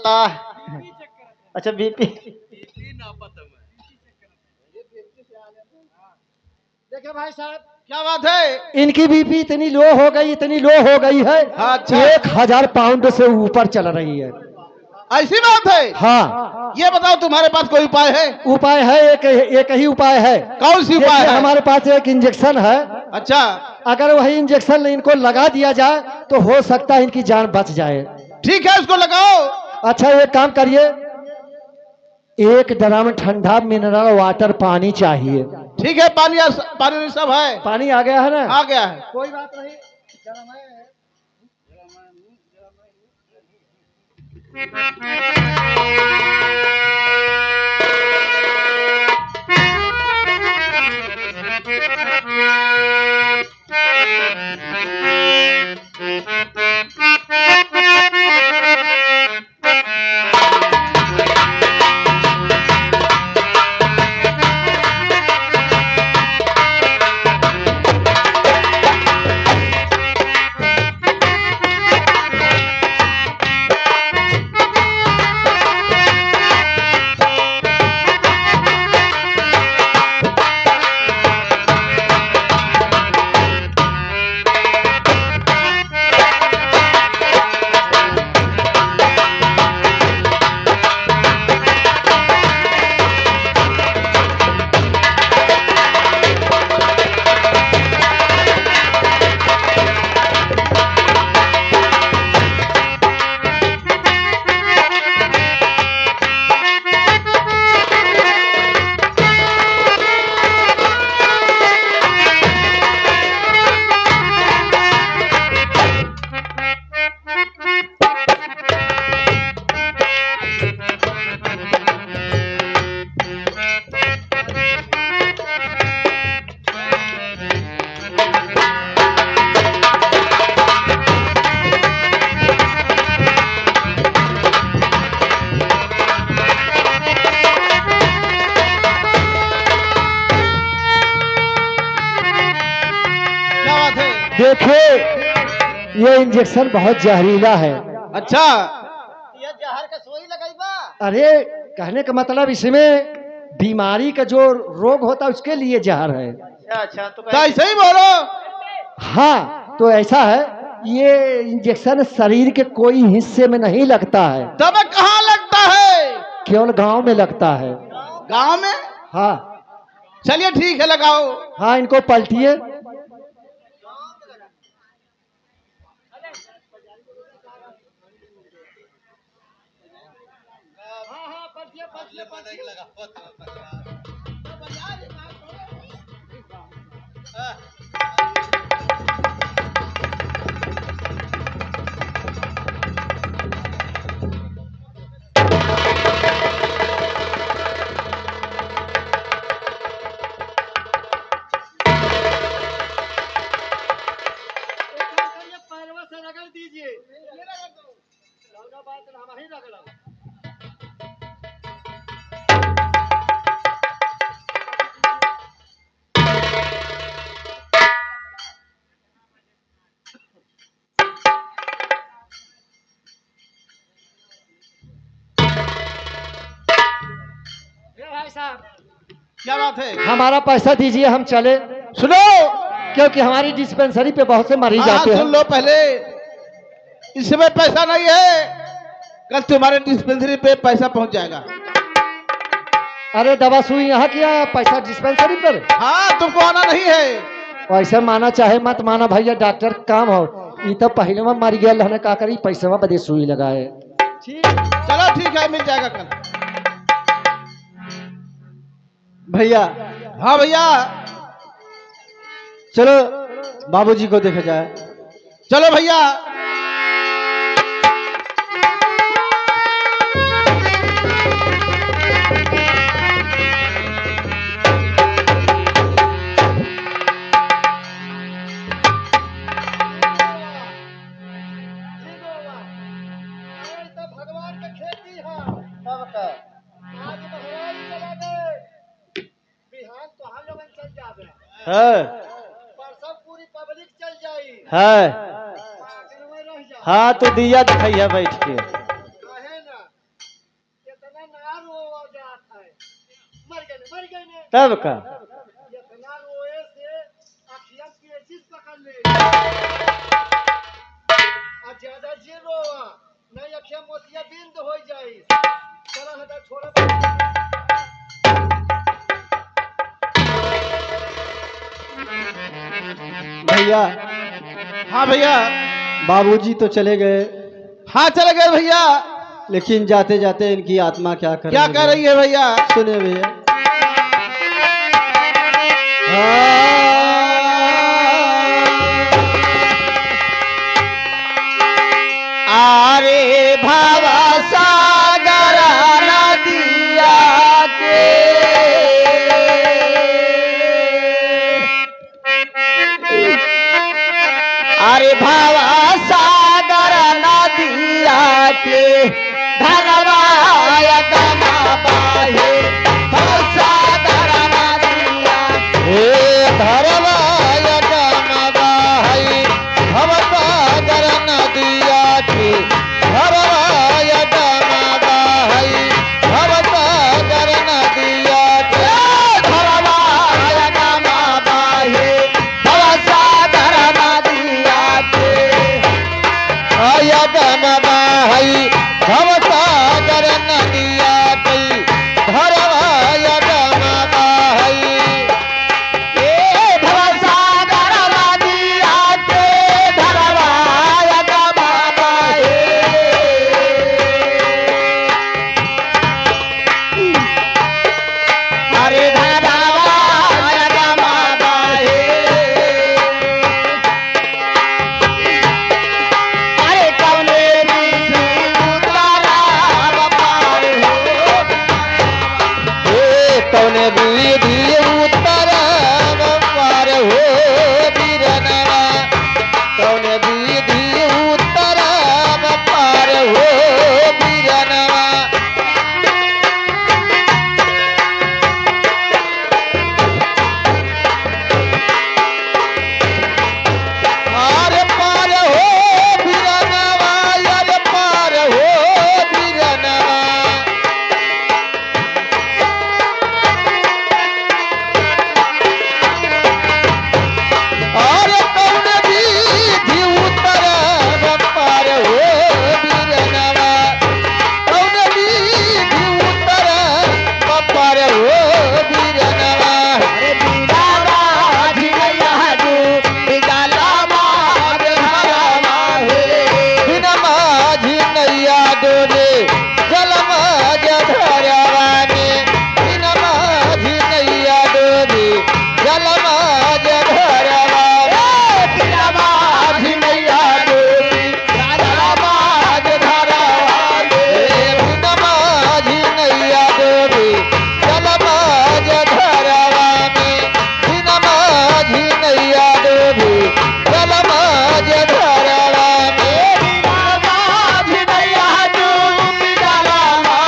अच्छा बीपी। देखिए भाई साहब, क्या बात है? इनकी बीपी इतनी लो हो गई, इतनी लो हो गई है, अच्छा। 1000 पाउंड से ऊपर चल रही है। ऐसी बात है? हाँ। ये बताओ तुम्हारे पास कोई उपाय है? उपाय है, एक ही उपाय है। कौन सी उपाय है? हमारे पास एक इंजेक्शन है। अच्छा। अगर वही इंजेक्शन इनको लगा दिया जाए तो हो सकता है इनकी जान बच जाए। ठीक है, उसको लगाओ। अच्छा एक काम करिए, 1 ड्रम ठंडा मिनरल वाटर पानी चाहिए। ठीक है, पानी सब है। पानी आ गया है ना? आ गया है। कोई बात नहीं, गरम है। देखिए ये इंजेक्शन बहुत जहरीला है। अच्छा। ये जहर का सोई लगाई बा। अरे कहने का मतलब इसमें बीमारी का जो रोग होता है उसके लिए जहर है। अच्छा तो ऐसे ही बोलो। हाँ तो ऐसा है, ये इंजेक्शन शरीर के कोई हिस्से में नहीं लगता है। तब कहाँ लगता है? केवल गांव में लगता है। गांव में? हाँ। चलिए ठीक है, लगाओ। हाँ इनको पलटिए। पैरवा से रगड़ दीजिए। बात हम ही रगड़ा। भाई साहब, क्या बात है? हमारा पैसा दीजिए, हम चले। सुनो, क्योंकि हमारी डिस्पेंसरी पे बहुत से मरीज हाँ, आते हैं। सुन लो पहले, इसमें पैसा नहीं है, कल तुम्हारे डिस्पेंसरी पे पैसा पहुंच जाएगा। अरे दवा सुई यहाँ किया, पैसा डिस्पेंसरी पर। हाँ, तुमको आना नहीं है। ऐसा माना चाहे मत माना भैया, डॉक्टर काम हो। ये तो पहले में मर गया रहने का करी, पैसा बदे सुई लगाए। ठीक, चलो ठीक है, मिल जाएगा कल। भैया। हाँ भैया। चलो बाबूजी को देखा जाए। चलो भैया। भगवान के खेती है। आज महाराज चला गए, बिहान तो हम लोग चल जावे, परसों पूरी पब्लिक चल जाई है। दिन में रह जा। हाँ तो दिया दिखाइए बैठ के। काहे ना तब का इतना रोए से अखियां पेचिस पकड़ ले आ ज्यादा जी रोवा नहीं अखियां मोतिया बिंद हो जाई चला हटा छोड़ा भैया हाँ भैया। बाबूजी तो चले गए, हाँ चले गए भैया। लेकिन जाते जाते इनकी आत्मा क्या कर क्या कह रही है भैया? सुने भैया। आरे भावा सागर नदिया के अरे भावा सागर नदिया के धनवाय गमा बाहे भाव सागर नदिया हे धरवाय गमा बाहे भव सागर नदिया के धरवाय गमा बाहे भव सागर नदिया के धरवाय गमा बाहे भव सागर नदिया के आयगम बाहई भव सागर नदिया कई धरवाय गम बाहई ए भव सागर नदिया के धरवाय गम बाहई अरे धरवाय गम बाहई अरे कौने विधि उतारा पार हो ए कौने विधि उतारा पार हो बीरनवा कौने विधि उतारा पार हो बीरनवा अरे पार हो बीरनवा अरे पार हो बीरनवा अरे कौन विधि उतरब पार हो बीरनवा कौन विधि उतरब पार हो बीरनवा अरे बीरावा झिनैया दू बिगाला मार धरावा हे बिनमा झिनैया दो रे जलमा धरावा ने बिनमा झिनैया दो रे जलमा धरावा रे बिनमा झिनैया दो रे जलमा धरावा रे बिनमा झिनैया दो रे जलमा धरावा में बिनमा झिनैया दो रे जलमा धरावा में बिनमा झिनैया दो जलमा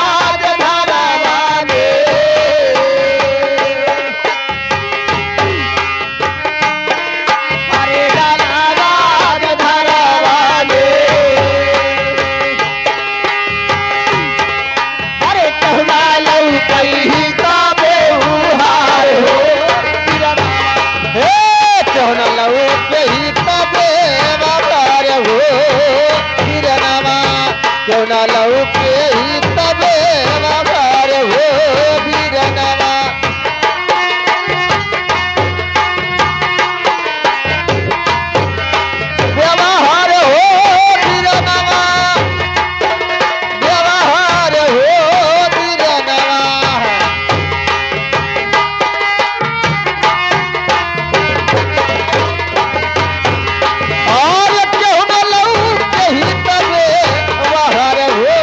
धरावा में अरे जलमा धरावा में अरे कहना लऊ कहीं का बेहुहार हो हे कहना लऊ कहीं का बेवार हो बीरनवा कहना लऊ कहीं का बेवार हो बीरनवा व्यवहार हो बीरनवा व्यवहार हो बीरनवा और क्यों न लऊ कहीं तबे बाहर हो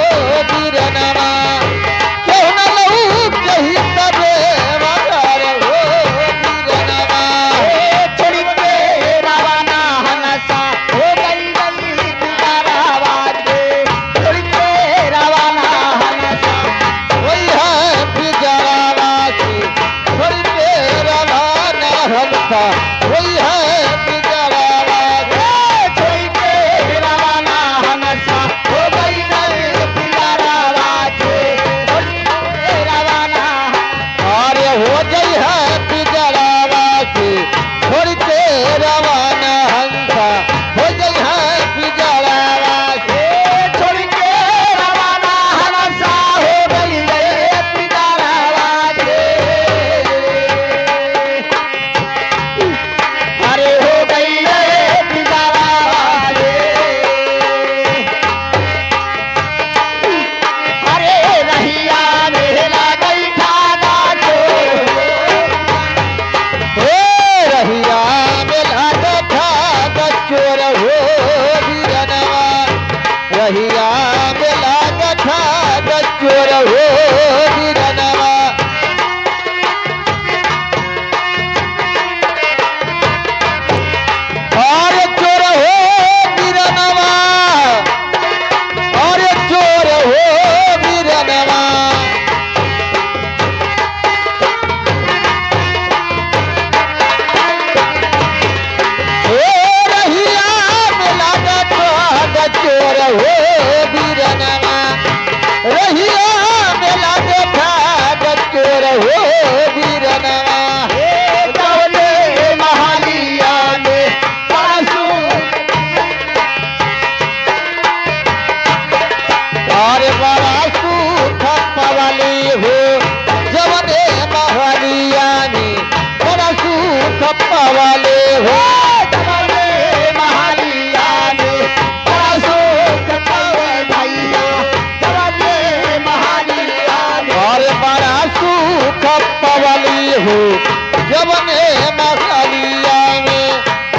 रहिया में लागत चोर हो बीरनवा और चोर हो बीरनवा और चोर हो बीरनवा चोर हो बीरनवा रहिया में लागत चोर हो बीरनवा महालिया में पासू और बड़ा सुख पवाली हो जवने महालिया में बड़ा सुख पवाली हो पवाली हो जवने मसालिया में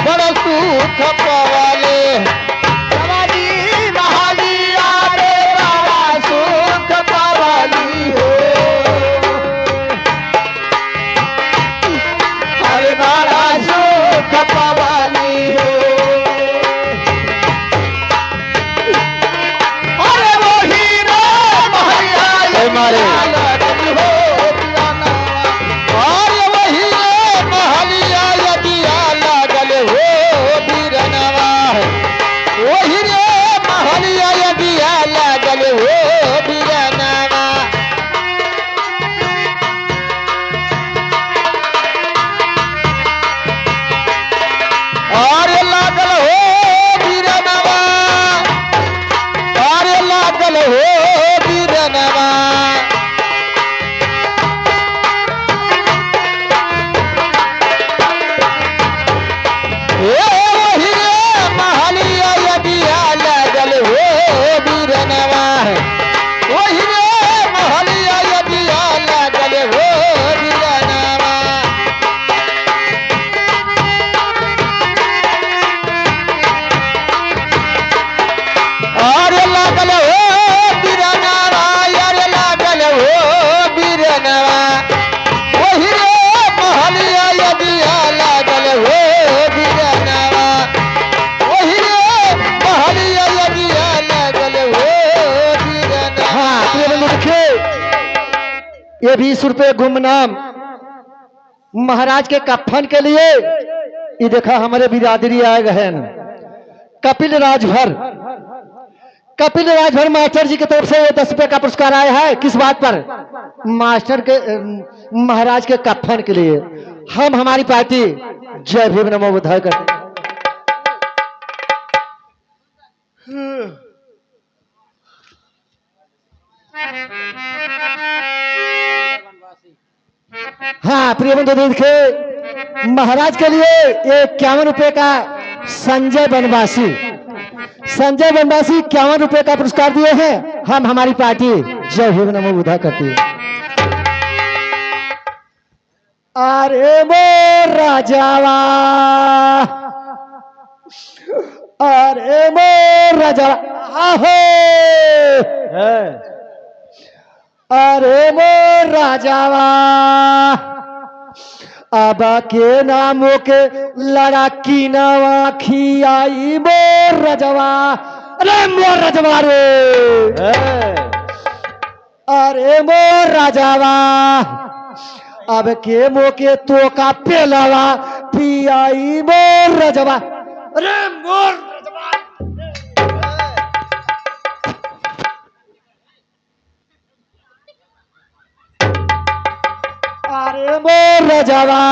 बड़ा सुख पवाले महालिया में बड़ा सुख पवाली हो अरे बड़ा सुख पवाली हो अरे वो हीरो महालिया मारे ये 20 रुपये गुमनाम महाराज के कफन के लिए। ये देखा हमारे बिरादरी आए गए कपिल राजभर मास्टर जी की तरफ से 10 रुपये का पुरस्कार आया है। किस बात पर? मास्टर के महाराज के कफन के लिए। हम हमारी पार्टी जय भीम नमो बुद्धाय करते हैं। हाँ प्रिय बंधु देखे महाराज के लिए 51 रुपए का संजय बनवासी 51 रुपए का पुरस्कार दिए हैं। हम हमारी पार्टी जय भीम नमो बुद्धाय करती है। अरे मोर राजावा अरे मोर राजावा आहो अरे मोर राजावा अब के नामों के लड़ाकी नवा खियाई मोर रजवा अरे मोर रजवा रे अरे मोर राजावा अब के मोके तो का पेलावा पियाई मोर रजवा अरे मोर रजवा अरे मोर रजवा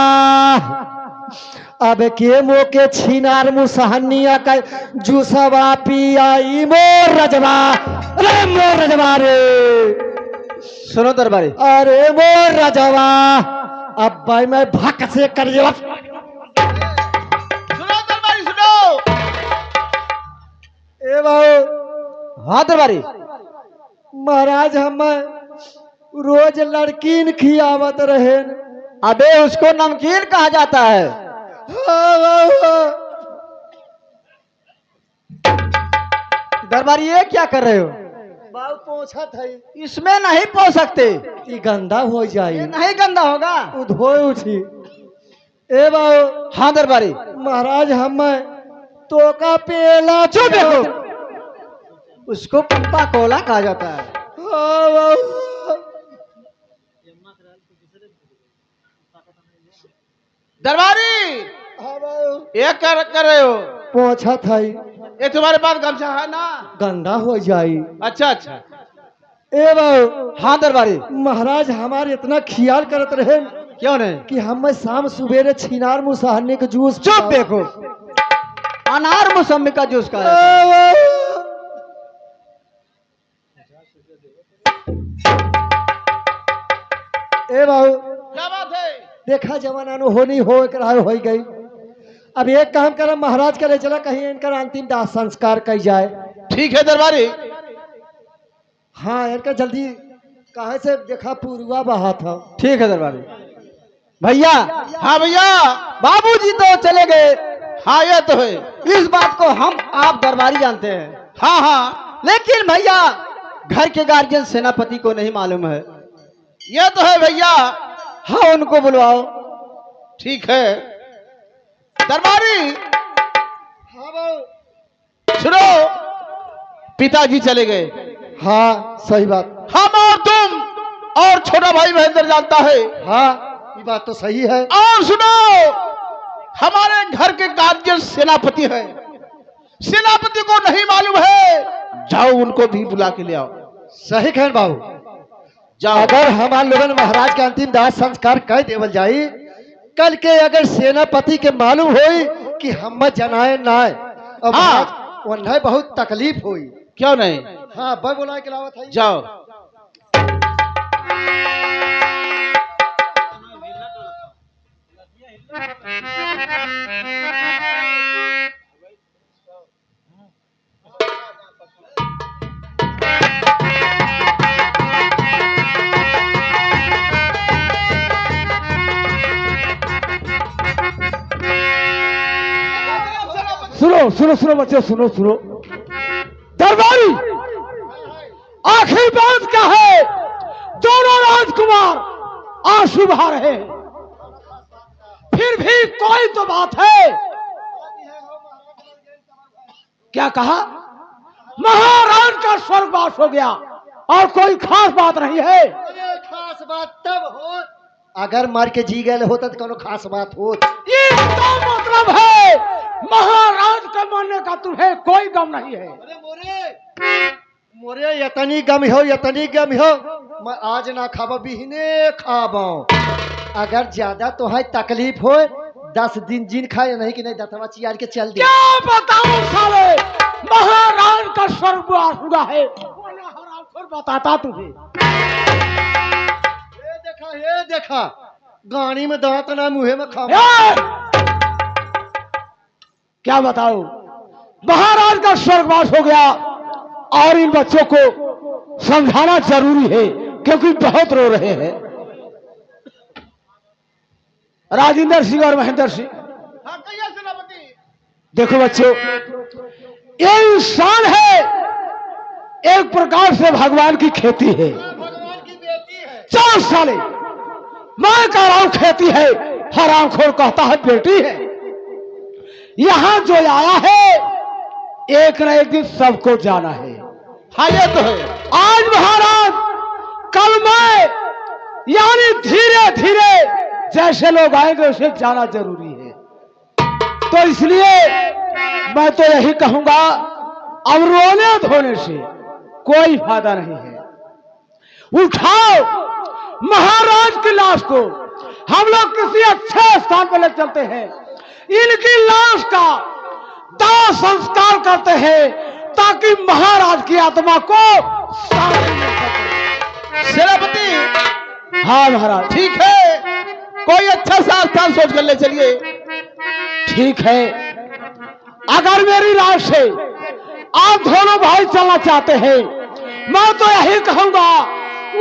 अब के मोके छिनार मुसहनिया का जूसवा पियाई मोर रजवा अरे मोर रजवा रे सुनो दरबारी अरे मोर रजवा अब भाई मैं भक से करिए सुनो दरबारी सुनो। ए बाबू हाँ दरबारी महाराज हम रोज लड़कीन खियावत रहे। अबे उसको नमकीन कहा जाता है। दरबारी ये क्या कर रहे हो? बाबू पोछा था इसमें नहीं पो सकते, ई गंदा हो जाई। ये नहीं गंदा होगा। धोए उठी ए बाबू। हाँ दरबारी। महाराज हम तो का पेला जो देखो उसको पंपा कोला कहा जाता है। हाँ बाबू। दरबारी हाँ बाबू। ये कर रहे हो? पोछा था ये तुम्हारे पास गमछा है ना? गंदा हो जाई। अच्छा अच्छा। ए बाबू। हाँ दरबारी। महाराज हमारे इतना ख्याल करत रहे क्यों नहीं? कि हम शाम सुबेरे छिनार मुसहरने के जूस चुप देखो, अनार मौसमी का जूस का ए बाबू। क्या बात है? देखा जमाना नु होनी हो गई। अब एक काम करा, महाराज के ले चला कहीं इनका अंतिम दाह संस्कार कही जाए। ठीक है दरबारी। हाँ इनका जल्दी कहाँ से देखा पूर्वा बहा था। ठीक है दरबारी। भैया। हाँ भैया। बाबूजी तो चले गए। हाँ ये तो है। इस बात को हम आप दरबारी जानते हैं। हाँ हाँ। लेकिन भैया घर के गार्जियन सेनापति को नहीं मालूम है। ये तो है भैया। हाँ उनको बुलवाओ। ठीक है दरबारी। हाँ बाबू। सुनो, पिताजी चले गए। हाँ सही बात। हम और तुम और छोटा भाई महेंद्र जानता है। हाँ ये बात तो सही है। और सुनो, हमारे घर के गार्जियन सेनापति है। सेनापति को नहीं मालूम है। जाओ उनको भी बुला के ले आओ। सही कहन बाबू। जाओ। अगर हमारे लोगन महाराज के अंतिम दाह संस्कार कह देवल जाई, कल के अगर सेनापति के मालूम होई कि हम जनाए ना अब हाँ। उन्हें बहुत तकलीफ हुई। क्यों नहीं? हाँ बग बुला के लावत है। जाओ। सुनो बच्चे, सुनो। दरबारी आखिर बात क्या है? दोनों राजकुमार आंसू बहा रहे हैं, फिर भी कोई तो बात है। क्या कहा? महाराज का स्वर्गवास हो गया और कोई खास बात नहीं है। अरे खास बात तब हो अगर मर के जी गए होता तो कोनो खास बात हो। ये तो मतलब है महाराज के मरने का तुम्हें कोई गम नहीं है। अरे मोरे यतनी गम हो मैं आज ना खाबो, बिहने खाबो। अगर ज्यादा तो है तकलीफ हो 10 दिन जिन खाए नहीं कि नहीं दतवा चियार के चल दे। क्या बताऊं साले, महाराज का स्वर्गवास हुआ है। फिर बताता तुझे। ये देखा गानी में दांत ना मुहे में खा। क्या बताऊं, महाराज का स्वर्गवास हो गया और इन बच्चों को समझाना जरूरी है क्योंकि बहुत रो रहे हैं। राजेंद्र सिंह और महेंद्र सिंह, हाँ कहिए सेनापति। देखो बच्चों, ये इंसान है, एक प्रकार से भगवान की खेती है। भगवान की बेटी है। 4 साले मैं कह रहा हूं खेती है, हरामखोर कहता है बेटी है। यहां जो आया है एक न एक दिन सबको जाना है। हाँ ये तो है। आज महाराज, कल मैं, यानी धीरे धीरे जैसे लोग आएंगे उसे जाना जरूरी है। तो इसलिए मैं तो यही कहूंगा, अब रोने धोने से कोई फायदा नहीं है। उठाओ महाराज की लाश को, हम लोग किसी अच्छे स्थान पर ले चलते हैं, इनकी लाश का दाह संस्कार करते हैं ताकि महाराज की आत्मा को शांति मिल सके। सेनापति। हाँ महाराज। ठीक है, कोई अच्छा सा स्थान सोच कर ले चलिए। ठीक है, अगर मेरी राय से आप दोनों भाई चलना चाहते हैं, मैं तो यही कहूंगा,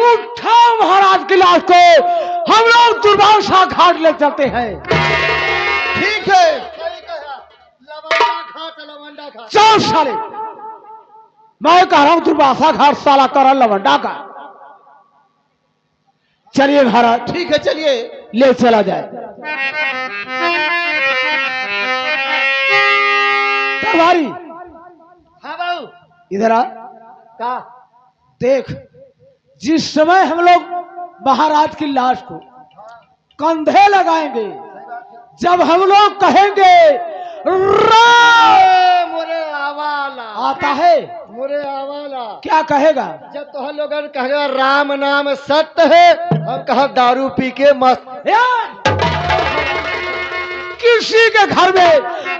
उठाओ महाराज की लाश को, हम लोग दुर्वासा घाट ले चलते हैं। ठीक है। सही कहा। लवंडा घाट। चल साले, मैं कह रहा हूं दुर्वासा घाट साला करा लवंडा का। चलिए महाराज, ठीक है चलिए। ले चला जाए। तलवारी हाँ बाबू। इधर आ। का देख, जिस समय हम लोग महाराज की लाश को कंधे लगाएंगे, जब हम लोग कहेंगे राम मोरे आवाला आता है, मोरे आवाला, क्या कहेगा? जब तो हम लोग कहेगा राम नाम सत्य है, हम कहा दारू पी के मस्त। यार, किसी के घर में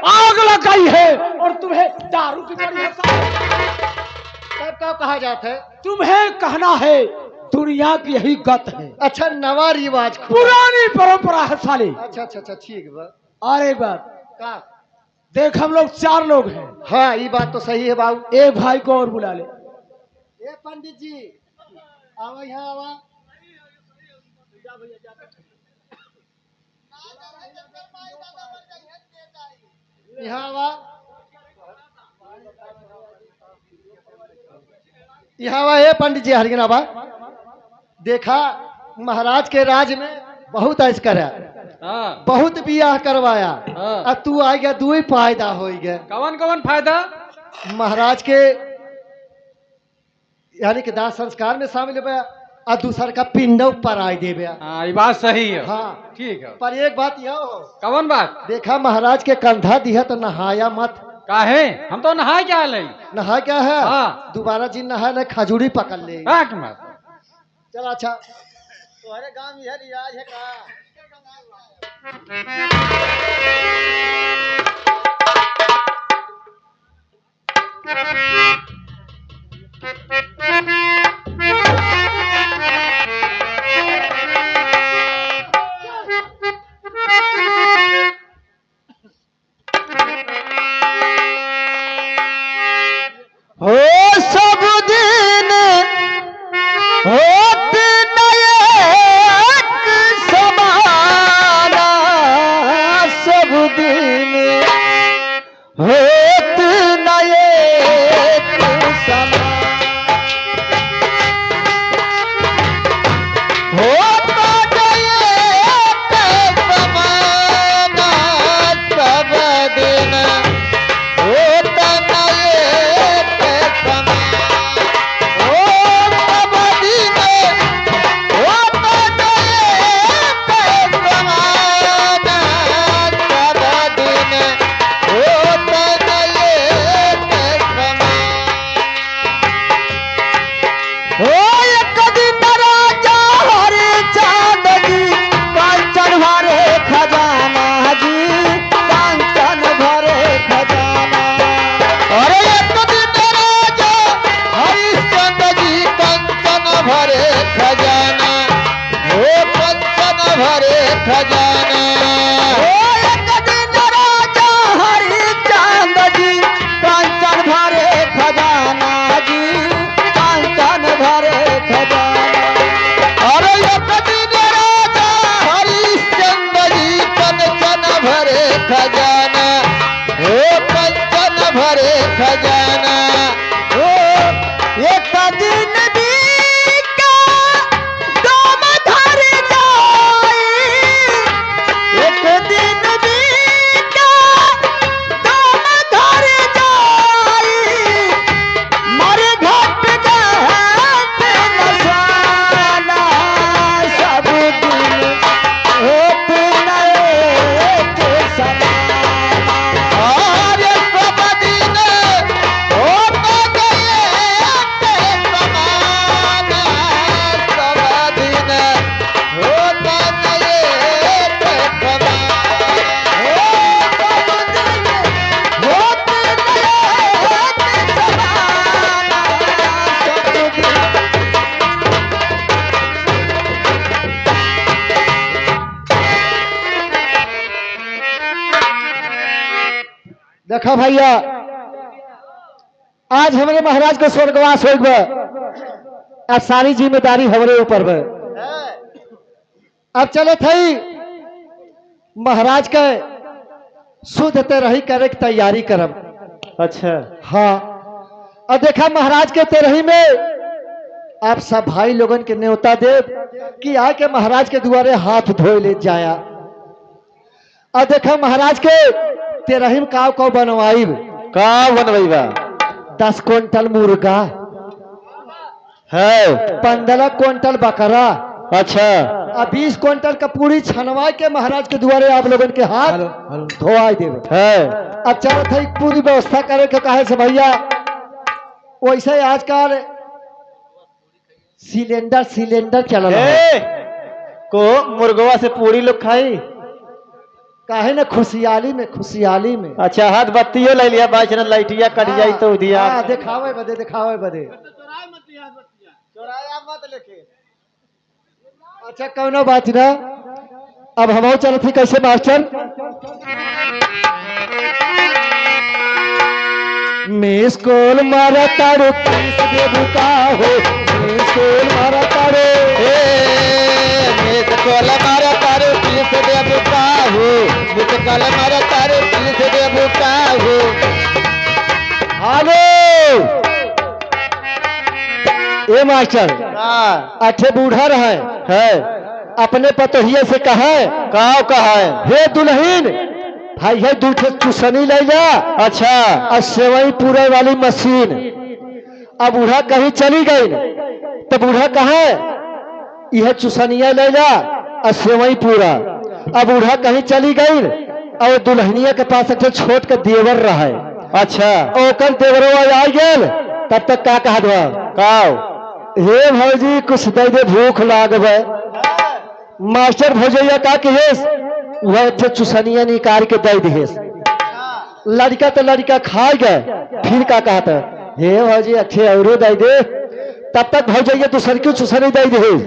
आग लगाई है और तुम्हें दारू की बड़ी तब कब कहा जाता है? तुम्हें कहना है दुनिया की यही गत है, अच्छा नवा रिवाज खुला। पुरानी परंपरा है साली। अच्छा अच्छा अच्छा ठीक बा। और एक बात का देख, हम लोग 4 लोग हैं। हाँ ये बात तो सही है बाबू। एक भाई को और बुला ले। ए पंडित जी आवा यहाँ आवा। यहाँ आवा, यहाँ आवा। ए पंडित जी हरिगना आवा। देखा महाराज के राज में बहुत ऐश करा, बहुत बियाह करवाया, अब तू आ गया, 2 ही फायदा हो गया। कौन कौन फायदा? महाराज के यानी कि दाह संस्कार में शामिल हो गया और दूसर का पिंड पर आय दे गया। हाँ ये बात सही है। हाँ ठीक है। पर एक बात यह हो, कौन बात? देखा महाराज के कंधा दिया तो नहाया मत। काहे? हम तो नहाए क्या ले? नहा क्या है? हाँ। दोबारा जिन नहा न खजूरी पकड़ ले। चल अच्छा, तुम्हारे गांव में यह रिवाज है का? हो सब दिन होत नयक समाना, सब दिन होत नयक समाना, होत नयक समाना, सब दिन होत नयक समाना, ओ सब दिन होत नयक समाना, सब दिन होत नयक समाना। ओ एक दिन राजा हरिचंद जी, कांचन भरे खजाना जी, कांचन भरे खजाना। अरे एक दिन राजा हरिचंद जी, कांचन भरे खजाना, ओ कांचन भरे खजाना। ओ एक दिन राजा हरिचंद जी, कांचन भरे खजाना जी, कांचन भरे खजाना। अरे एक दिन राजा हरिश्चंद्र जी, कांचन भरे खजाना, ओ कांचन भरे खजाना। ओ एक दिन बीका दाम धर जाई, एक दिन बीका दाम धर जाई, मरे घट जात नसाना, सब दिन होत नयक समाना। अरे सब दिन होत नयक समाना, सब दिन होत नयक समाना, ओ सब दिन होत नयक समाना, सब दिन। देखा भैया, आज हमारे महाराज को स्वर्गवास हो गए, अब सारी जिम्मेदारी हमारे ऊपर है। अब चले थई महाराज के शुद्ध ते रही करे की तैयारी करब। अच्छा हाँ और देखा महाराज के तेरही में आप सब भाई लोगन के न्योता देव कि आके महाराज के द्वारे हाथ धोए ले जाया। और देखा महाराज के तेरही में काव काव बनवाई का बनवाईबा 10 क्विंटल मुर्गा है। 15 क्विंटल बकरा अच्छा और 20 क्विंटल का पूरी छनवा के महाराज के द्वारे आप लोगन के हाथ धोआई देवे है। अब चलो था पूरी व्यवस्था करे के कहे से भैया वैसे ही आजकल सिलेंडर चल रहा है को मुर्गवा से पूरी लोग खाई काहे ना खुशहाली में। अच्छा हाथ बत्तियों ले लिया बाइच न लाइटिया कट जाई तो दिया। हाँ, दिखावे बदे चोराया मत लेकिन। अच्छा कौनो बात ना। अब हम चल थी कैसे मास्टर मिस कॉल मारा तारो किस दे बुका हो मिस कॉल मारा तारो मिस कॉल मारा तारो किस दे बुका हो मिस कॉल मारा तारो किस दे बुका हो। हेलो ए मास्टर अच्छे बूढ़ा रहे है अपने पतोहिया से कहा कहा है हे दुल्हीन भाई है दूठे चुसनी ले जा। अच्छा और सेवई पूरे वाली मशीन। अब बूढ़ा कहीं चली गई तो बूढ़ा कहा यह चुसनिया ले जा और सेवई पूरा। अब बूढ़ा कहीं चली गई और दुल्हनिया के पास एक छोट के देवर रहे। अच्छा ओकर देवरवा आ गेल तब तक का कहा दो काव हे भौजी कुछ दे दे भूख लागबे। मास्टर भौजैया का कहेस वह चुसनिया निकाल के दे दिहेस। लड़का तो लड़का खा गए फिर का कहता हे भौजी अच्छे और दे दे। तब तक भौजैया दूसर की चुसनी दे दिहेस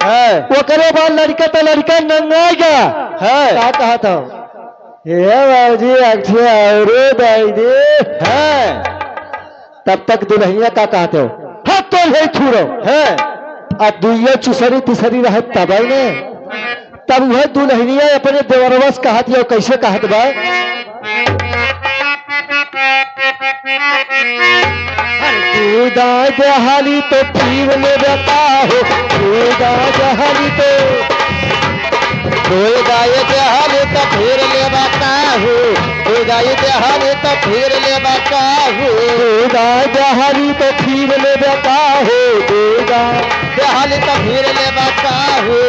है। वो करे बाद लड़का तो लड़का नंगा गया है का कहता हे भौजी अच्छे और दे दे है। तब तक दुल्हनिया का कहते हो हाँ तो है थूरो है। अब दुइया चुसरी तीसरी रहे तब ने तब वह दुल्हनिया अपने देवरवश कहत यो कैसे कहत बा तू दहाली तो पीर में बता हो तू दहाली तो गाय देहाल तो फिर ले बता हो गाय देहाल तो फिर ले बता हो दहाली तो फिर ले बता हो देहाल तो फिर ले बता हो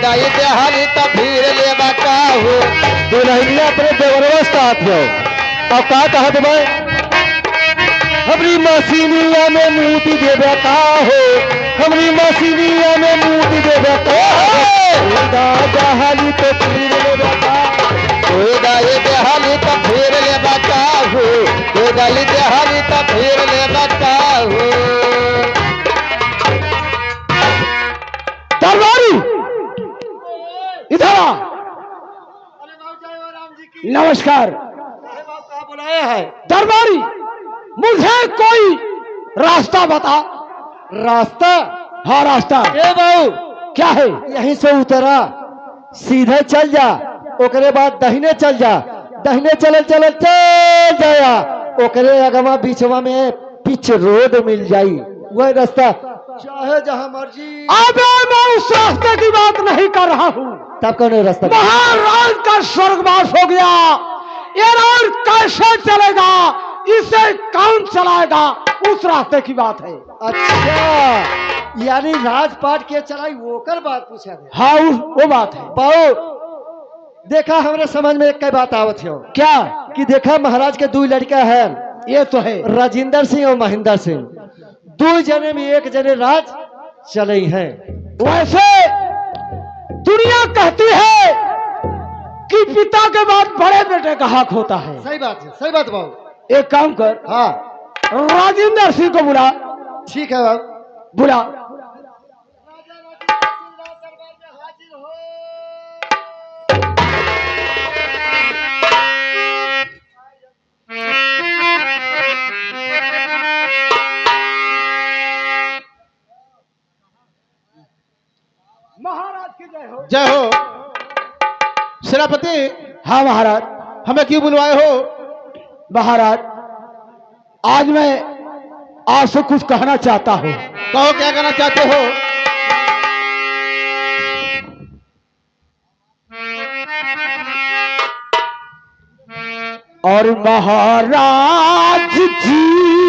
गाय देहाल तो फिर ले बता हो। दुल्हनिया अपने देवरवश कहत हो और का कहत बा हमरी मसीनिया में मूर्ति देवे का हो हमरी मसीनिया में मूर्ति देवे का दहाली तो फिर ले बता गाय देहाल तो फिर ले बता हो गाय देहाल तो फिर ले बता हो। दरबारी इधर आ। अरे बाबू जय हो राम जी की। नमस्कार अरे बाबू कहाँ बुलाया है? दरबारी मुझे कोई रास्ता बता। रास्ता हाँ रास्ता ए बाबू क्या है यहीं से उतरा सीधे चल जा ओकरे बाद दहिने चल जा दहिने चल जाया ओकरे अगवा बीचवा में पिच रोड मिल जाई वह रास्ता चाहे जहां मर्जी। अबे मैं उस रास्ते की बात नहीं कर रहा हूँ। तब कौन है रास्ता? महाराज का स्वर्गवास हो गया ये रोड कैसे चलेगा इसे कौन चलाएगा उस रास्ते की बात है। अच्छा यानी राजपाट के चलाई वोकर बात पूछा है। हाँ वो बात है पाओ देखा हमरे समझ में एक बात आवत है क्या कि देखा महाराज के 2 लड़का है ये तो है राजेंद्र सिंह और महेंद्र सिंह 2 जने में 1 जने राज चले हैं। वैसे दुनिया कहती है कि पिता के बाद बड़े बेटे का हक होता है। सही बात बाबू। एक काम कर हाँ राजेंद्र सिंह को बुला। ठीक है बाबू बुला। महाराज की जय हो। जय हो सेनापति। हाँ महाराज हमें क्यों बुलवाए हो? महाराज आज मैं आपसे कुछ कहना चाहता हूँ। कहो क्या कहना चाहते हो। और महाराज जी